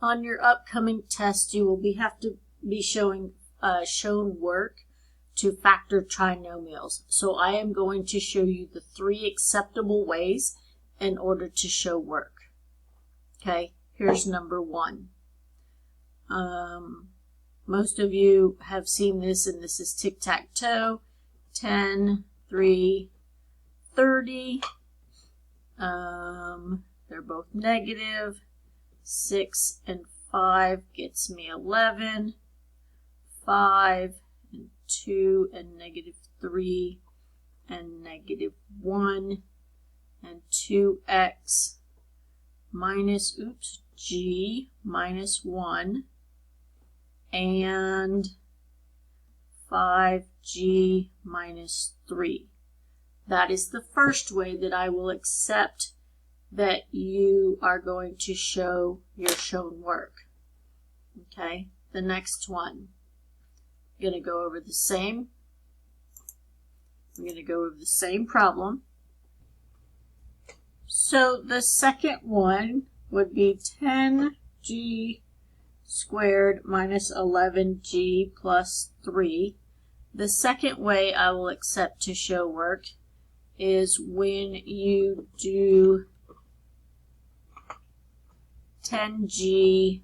On your upcoming test, you will have to be shown work to factor trinomials. So I am going to show you the 3 acceptable ways in order to show work. Okay, here's number 1. Most of you have seen this, and this is tic-tac-toe. 10, 3, 30. They're both negative. 6 and 5 gets me 11. 5 and 2 and negative 3 and negative 1 and 2x minus, g minus 1 and 5g minus 3. That is the first way that I will accept that you are going to show your shown work. Okay, the next one. I'm going to go over the same. I'm going to go over the same problem. So the second one would be 10g squared minus 11g plus 3. The second way I will accept to show work is when you do 10g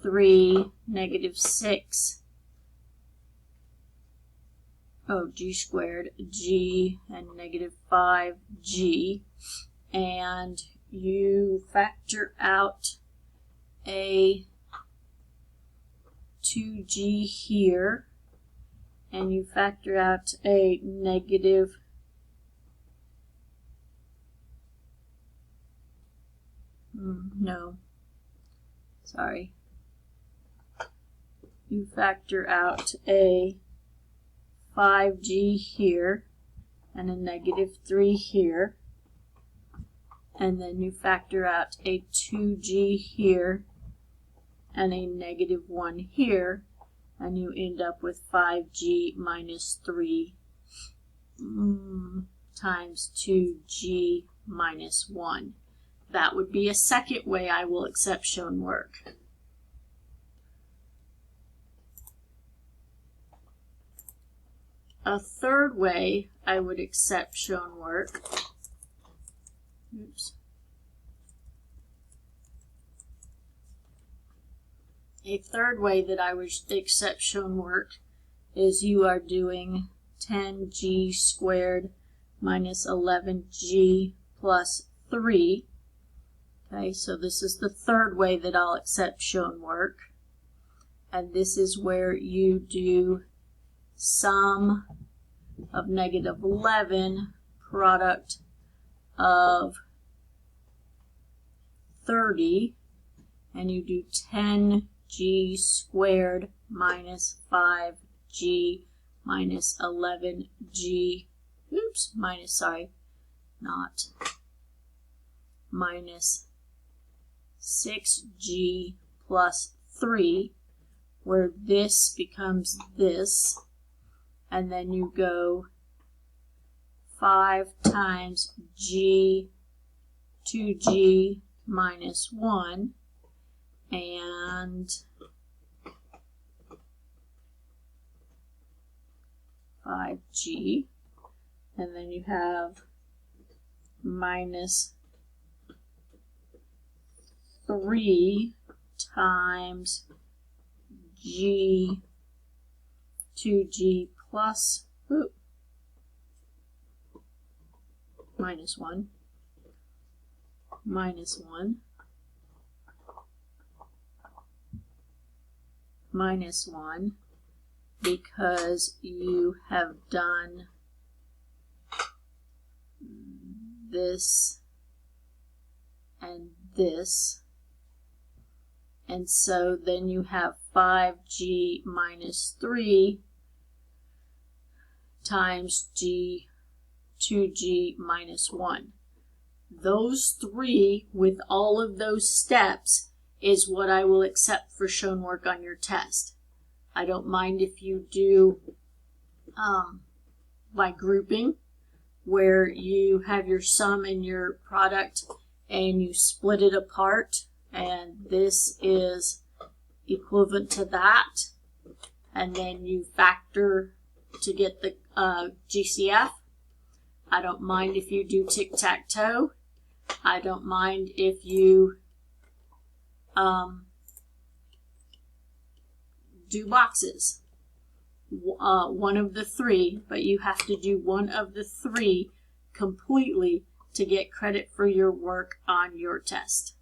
3 negative 6 g squared g and negative 5g, and you factor out a 2g here, and you factor out a negative you factor out a 5g here and a negative 3 here, and then you factor out a 2g here and a negative 1 here, and you end up with 5g minus 3 times 2g minus 1. That would be a second way I will accept shown work. A third way I would accept shown work, a third way that I would accept shown work is you are doing 10g squared minus 11g plus 3. Okay, so this is the third way that I'll accept shown work. And this is where you do sum of negative 11 product of 30, and you do 10g squared minus 5g minus 11g, minus 6g plus 3, where this becomes this, and then you go 5 times g, 2g minus 1, and 5g, and then you have minus 3 times g, 2g plus minus 1, minus 1, minus 1, because you have done this and this, and so then you have 5g minus 3 times g, 2g minus 1. Those 3 with all of those steps is what I will accept for shown work on your test. I don't mind if you do by grouping, where you have your sum and your product and you split it apart and this is equivalent to that, and then you factor to get the GCF. I don't mind if you do tic-tac-toe. I don't mind if you do boxes. One of the three, but you have to do one of the three completely to get credit for your work on your test.